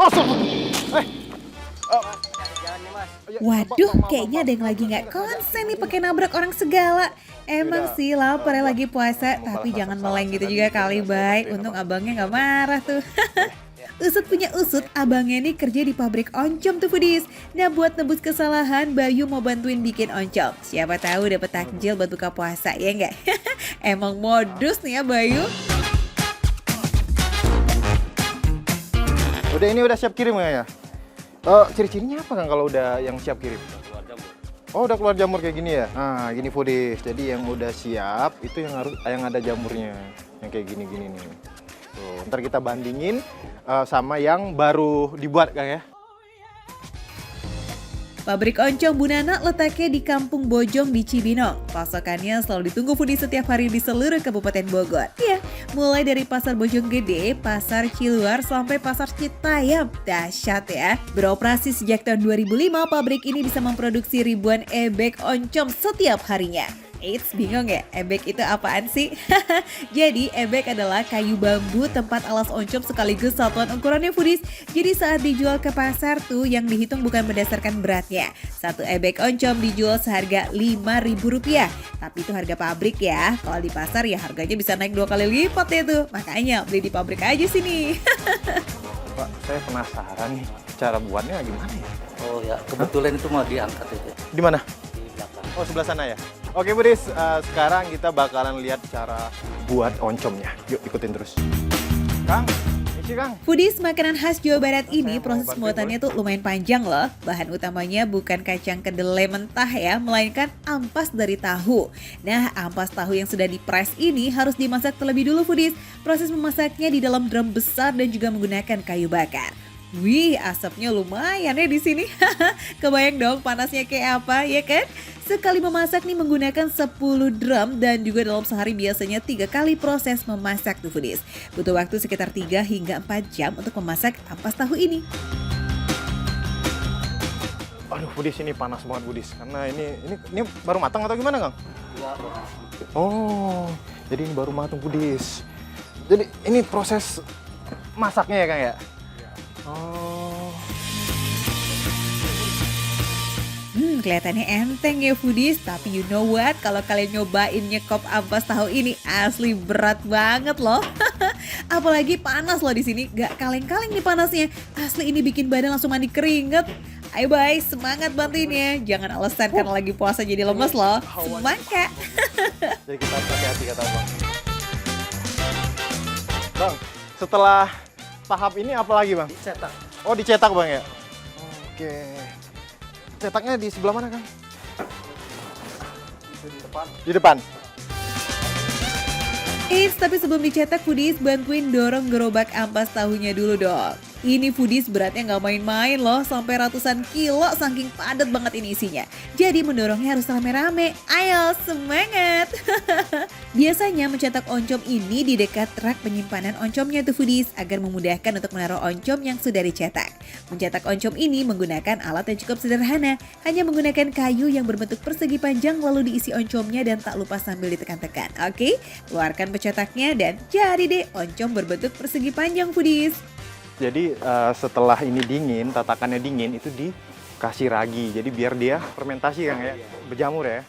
Eh, Waduh, kayaknya ada yang lagi nggak konsen nih pakai nabrak orang segala. Emang sih lapar ya lagi puasa, tapi jangan meleng gitu juga kali, baik. Untung abangnya nggak marah tuh. Usut punya usut, abangnya nih kerja di pabrik oncom tuh foodies. Nah buat nebus kesalahan, Bayu mau bantuin bikin oncom. Siapa tahu dapat takjil buat buka puasa, ya nggak? Emang modus nih ya Bayu. udah ini udah siap kirim nggak ya? Ciri-cirinya apa kan kalau udah yang siap kirim? Oh, udah keluar jamur kayak gini ya? Nah, gini foodies. Jadi yang udah siap itu yang ada jamurnya. Yang kayak gini-gini nih. Tuh, ntar kita bandingin sama yang baru dibuat Kang ya. Pabrik oncom Bu Nana letaknya di Kampung Bojong di Cibinong. Pasokannya selalu ditunggu foodies setiap hari di seluruh Kabupaten Bogor. Ya, mulai dari Pasar Bojonggede, Pasar Ciluar, sampai Pasar Citayam. Dahsyat ya. Beroperasi sejak tahun 2005, pabrik ini bisa memproduksi ribuan ebek oncom setiap harinya. Eits, bingung ya? Ebek itu apaan sih? Jadi, ebek adalah kayu bambu tempat alas oncom sekaligus satuan ukurannya foodies. Jadi saat dijual ke pasar tuh yang dihitung bukan berdasarkan beratnya. Satu ebek oncom dijual seharga Rp5.000. Tapi itu harga pabrik ya. Kalau di pasar ya harganya bisa naik 2 kali lipat ya tuh. Makanya beli di pabrik aja sini. Pak, saya penasaran nih cara buatnya gimana ya? Oh ya, kebetulan itu mau diangkat itu Di mana? di belakang. Oh, sebelah sana ya? Oke foodies, sekarang kita bakalan lihat cara buat oncomnya. Yuk ikutin terus. Kang, isi Kang. Foodies makanan khas Jawa Barat ini proses pembuatannya tuh lumayan panjang loh. Bahan utamanya bukan kacang kedelai mentah ya, melainkan ampas dari tahu. Nah, ampas tahu yang sudah dipres ini harus dimasak terlebih dulu foodies. Proses memasaknya di dalam drum besar dan juga menggunakan kayu bakar. Wih, asapnya lumayan ya di sini. Kebayang dong panasnya kayak apa, ya kan? Sekali memasak nih menggunakan 10 drum dan juga dalam sehari biasanya 3 kali proses memasak tuh foodies. Butuh waktu sekitar 3 hingga 4 jam untuk memasak ampas tahu ini. Aduh foodies, ini panas banget foodies. Karena ini baru matang atau gimana Kang? Ya, Oh, jadi ini baru matang foodies. Jadi ini proses masaknya ya Kang ya? Oh. Kelihatannya enteng ya foodies, tapi you know what? Kalau kalian nyobain nyekop ampas tahu ini asli berat banget loh. Apalagi panas loh di sini, gak kaleng-kaleng nih panasnya. Asli ini bikin badan langsung mandi keringet. Ayo bye, semangat bantuin ya. Jangan alasan karena lagi puasa jadi lemes loh. Semangat. Jadi kita harus hati-hati kata Bang. Bang, setelah tahap ini apa lagi Bang? dicetak. Oh, dicetak Bang ya? Oke. Cetaknya di sebelah mana Kang? Di depan. Di depan? Eits, tapi sebelum dicetak foodies, bantuin dorong gerobak ampas tahunya dulu dong. Ini foodies beratnya nggak main-main loh, sampai ratusan kilo saking padat banget ini isinya. Jadi mendorongnya harus rame-rame. Ayo, semangat! Biasanya mencetak oncom ini di dekat rak penyimpanan oncomnya tuh foodies, agar memudahkan untuk menaruh oncom yang sudah dicetak. Mencetak oncom ini menggunakan alat yang cukup sederhana, hanya menggunakan kayu yang berbentuk persegi panjang lalu diisi oncomnya dan tak lupa sambil ditekan-tekan. Oke, keluarkan pencetaknya dan jadi deh oncom berbentuk persegi panjang foodies. Jadi setelah ini dingin, tatakannya dingin, itu dikasih ragi. Jadi biar dia fermentasi Kang ya, berjamur ya.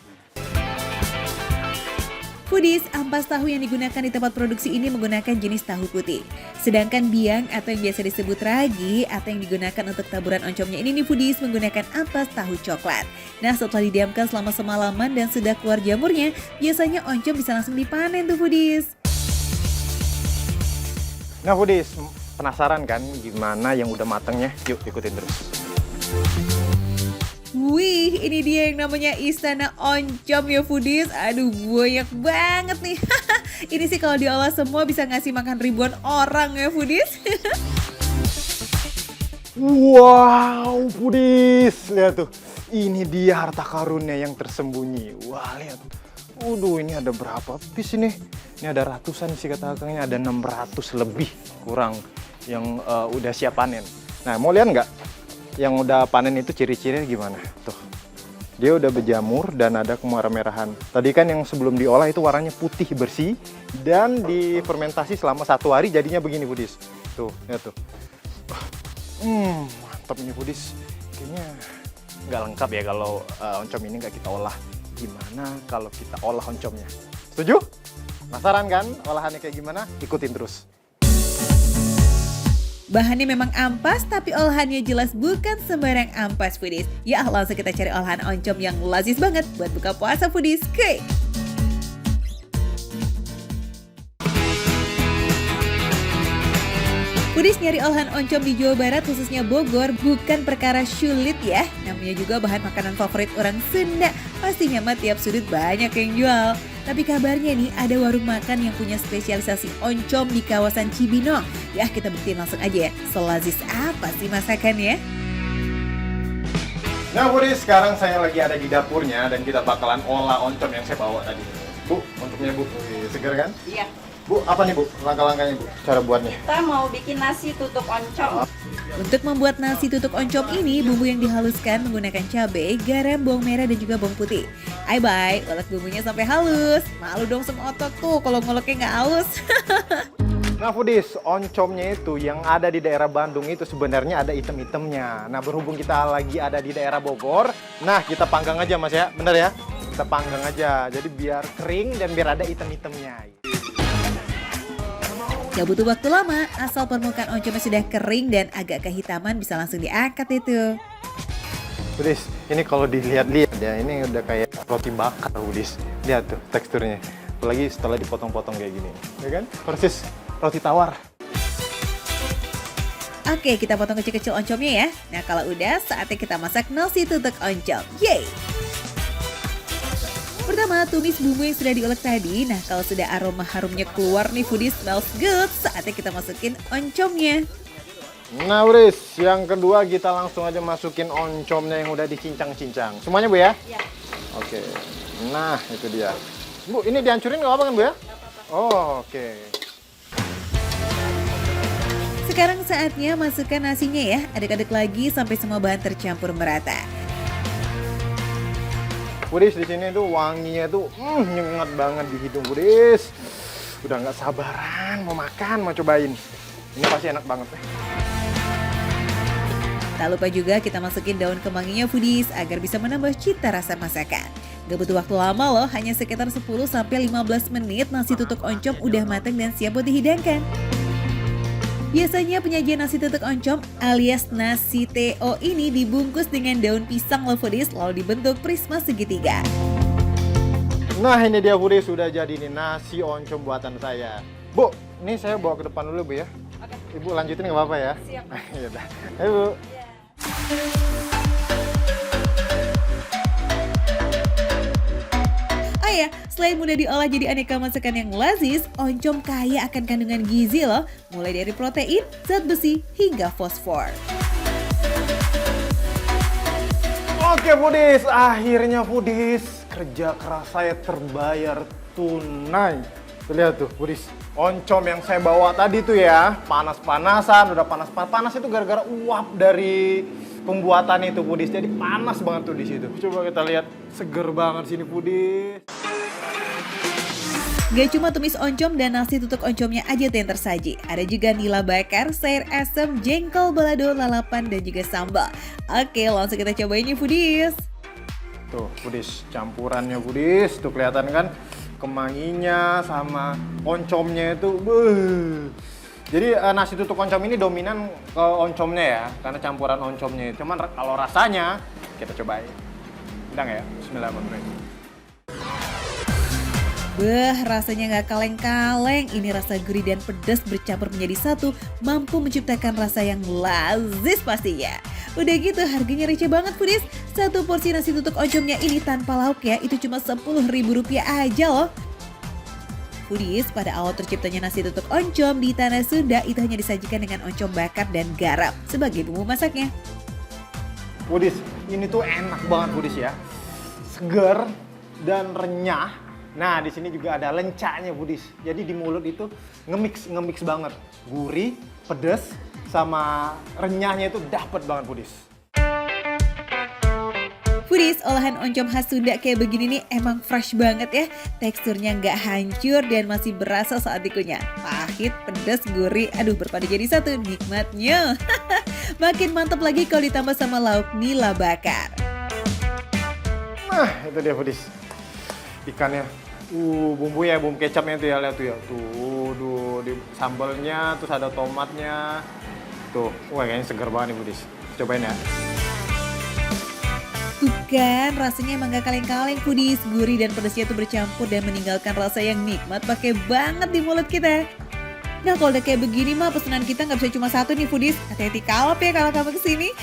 Foodies, ampas tahu yang digunakan di tempat produksi ini menggunakan jenis tahu putih. Sedangkan biang atau yang biasa disebut ragi atau yang digunakan untuk taburan oncomnya ini nih foodies menggunakan ampas tahu coklat. Nah setelah didiamkan selama semalaman dan sudah keluar jamurnya, biasanya oncom bisa langsung dipanen tuh foodies. Nah foodies, penasaran kan gimana yang udah matangnya? Yuk ikutin terus. Wih, ini dia yang namanya Istana Oncom ya foodies. Aduh, banyak banget nih. Ini sih kalau diolah semua bisa ngasih makan ribuan orang ya foodies. Wow, foodies, lihat tuh. Ini dia harta karunnya yang tersembunyi. Wah, lihat. Waduh, ini ada berapa piece ini? Ini ada ratusan sih kata Kangnya, ada 600 lebih kurang yang udah siap panen. Nah, mau lihat nggak? Yang udah panen itu ciri-cirinya gimana? Tuh, dia udah berjamur dan ada kemerah-merahan. Tadi kan yang sebelum diolah itu warnanya putih bersih dan difermentasi selama 1 hari jadinya begini foodies. Tuh, lihat tuh. Mantap ini Budis. Kayaknya nggak lengkap ya kalau oncom ini nggak kita olah. Gimana kalau kita olah oncomnya? Setuju? Penasaran kan olahannya kayak gimana? Ikutin terus. Bahannya memang ampas, tapi olahannya jelas bukan sembarang ampas foodies. Ya, langsung kita cari olahan oncom yang lazis banget buat buka puasa foodies. Oke. Foodies nyari olahan oncom di Jawa Barat khususnya Bogor bukan perkara sulit ya. Namanya juga bahan makanan favorit orang Sunda. Pastinya mah tiap sudut banyak yang jual. Tapi kabarnya nih ada warung makan yang punya spesialisasi oncom di kawasan Cibinong. Ya kita buktiin langsung aja ya, selazis apa sih masakannya? Nah Budis, sekarang saya lagi ada di dapurnya dan kita bakalan olah oncom yang saya bawa tadi. Bu, oncomnya Bu, segar kan? Iya, Bu, apa nih Bu? Langkah-langkahnya Bu, cara buatnya? kita mau bikin nasi tutuk oncom. Untuk membuat nasi tutuk oncom ini, bumbu yang dihaluskan menggunakan cabai, garam, bawang merah, dan juga bawang putih. Hai bye, ulek bumbunya sampai halus. Malu dong sama otot tuh kalau ngoleknya nggak halus. Nah Foodies, oncomnya itu yang ada di daerah Bandung itu sebenarnya ada item-itemnya. Nah berhubung kita lagi ada di daerah Bogor, nah kita panggang aja Mas ya, bener ya? Kita panggang aja, jadi biar kering dan biar ada item-itemnya. Gak butuh waktu lama, asal permukaan oncomnya sudah kering dan agak kehitaman bisa langsung diangkat itu. Foodies, ini kalau dilihat-lihat ya, ini udah kayak roti bakar Foodies. Lihat tuh teksturnya, apalagi setelah dipotong-potong kayak gini, ya kan? Persis roti tawar. Oke, kita potong kecil-kecil oncomnya ya. Nah kalau udah, saatnya kita masak nasi tutuk oncom. Yeay! Pertama, tumis bumbu yang sudah diulek tadi. Nah, kalau sudah aroma harumnya keluar nih, foodies smells good, saatnya kita masukin oncomnya. Nah, Budis, yang kedua kita langsung aja masukin oncomnya yang udah dicincang-cincang. Semuanya Bu ya? Iya. Oke. Nah, itu dia. Bu, ini dihancurin nggak apa-apa kan Bu ya? Oh, oke. Sekarang saatnya masukkan nasinya ya. Aduk-aduk lagi sampai semua bahan tercampur merata. Budis, di sini tuh wanginya tuh nyengat banget di hidung Budis. Udah nggak sabaran mau makan, mau cobain. Ini pasti enak banget. Tak lupa juga kita masukin daun kemanginya foodies agar bisa menambah cita rasa masakan. Gak butuh waktu lama loh, hanya sekitar 10-15 menit nasi tutuk oncom udah matang dan siap buat dihidangkan. Biasanya penyajian nasi tutuk oncom alias nasi TO ini dibungkus dengan daun pisang loh foodies, lalu dibentuk prisma segitiga. Nah, ini dia Budis, sudah jadi nih nasi oncom buatan saya. Bu, ini saya bawa ke depan dulu Bu ya. Oke. Ibu lanjutin nggak apa-apa ya? Siap. Yaudah. Ayo Bu. Oh ya, selain mudah diolah jadi aneka masakan yang lazis, oncom kaya akan kandungan gizi loh, mulai dari protein, zat besi, hingga fosfor. Oke Budis, akhirnya Budis, kerja keras saya terbayar tunai. Tuh, lihat tuh Budis, oncom yang saya bawa tadi tuh ya, panas-panasan, udah panas itu gara-gara uap dari pembuatan itu Budis. Jadi panas banget tuh di situ. Coba kita lihat, seger banget sini Budis. Gak cuma tumis oncom dan nasi tutuk oncomnya aja tuh yang tersaji. Ada juga nila bakar, sayur asem, jengkol, balado, lalapan, dan juga sambal. Oke, langsung kita cobain nih foodies. Tuh Budis, campurannya Budis, tuh kelihatan kan kemanginya sama oncomnya itu. Jadi nasi tutuk oncom ini dominan ke oncomnya ya, karena campuran oncomnya itu. Cuman kalau rasanya kita cobain. Bidang ya, bismillahirrahmanirrahim. Rasanya nggak kaleng-kaleng. Ini rasa gurih dan pedas bercampur menjadi satu, mampu menciptakan rasa yang lazis pastinya. Udah gitu harganya receh banget foodies. Satu porsi nasi tutuk oncomnya ini tanpa lauk ya, itu cuma Rp10.000 aja loh. Foodies, pada awal terciptanya nasi tutuk oncom di tanah Sunda itu hanya disajikan dengan oncom bakar dan garam sebagai bumbu masaknya. Budis, ini tuh enak banget Budis ya. Seger dan renyah. Nah, di sini juga ada lencanya Budis. Jadi di mulut itu nge-mix banget. Gurih, pedas, sama renyahnya itu dapet banget Budis. Foodies, olahan oncom khas Sunda kayak begini nih emang fresh banget ya. Teksturnya nggak hancur dan masih berasa saat dikunyah. Pahit, pedas, gurih, aduh berpadu jadi satu nikmatnya. Makin mantap lagi kalau ditambah sama lauk nila bakar. Nah, itu dia foodies. Ikannya. Bumbu ya, bumbu kecapnya itu ya, lihat tuh ya. Tuh, di sambalnya, terus ada tomatnya. Tuh, wah kayaknya segar banget nih foodies. Cobain ya. Tuh kan, rasanya emang gak kaleng-kaleng foodies. Gurih dan pedasnya tuh bercampur dan meninggalkan rasa yang nikmat pakai banget di mulut kita. Nah kalau udah kayak begini mah pesanan kita nggak bisa cuma satu nih foodies. Hati-hati kalap ya kalau kamu kesini.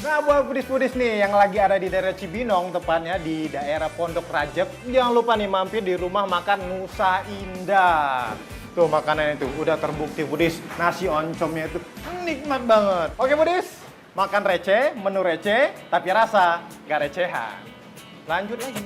Nah buat foodies-foodies nih yang lagi ada di daerah Cibinong, tepatnya di daerah Pondok Rajab, jangan lupa nih mampir di rumah makan Nusa Indah. Tuh makanan itu udah terbukti foodies, nasi oncomnya itu nikmat banget. Oke foodies, makan receh, menu receh, tapi rasa gak recehan. Lanjut lagi.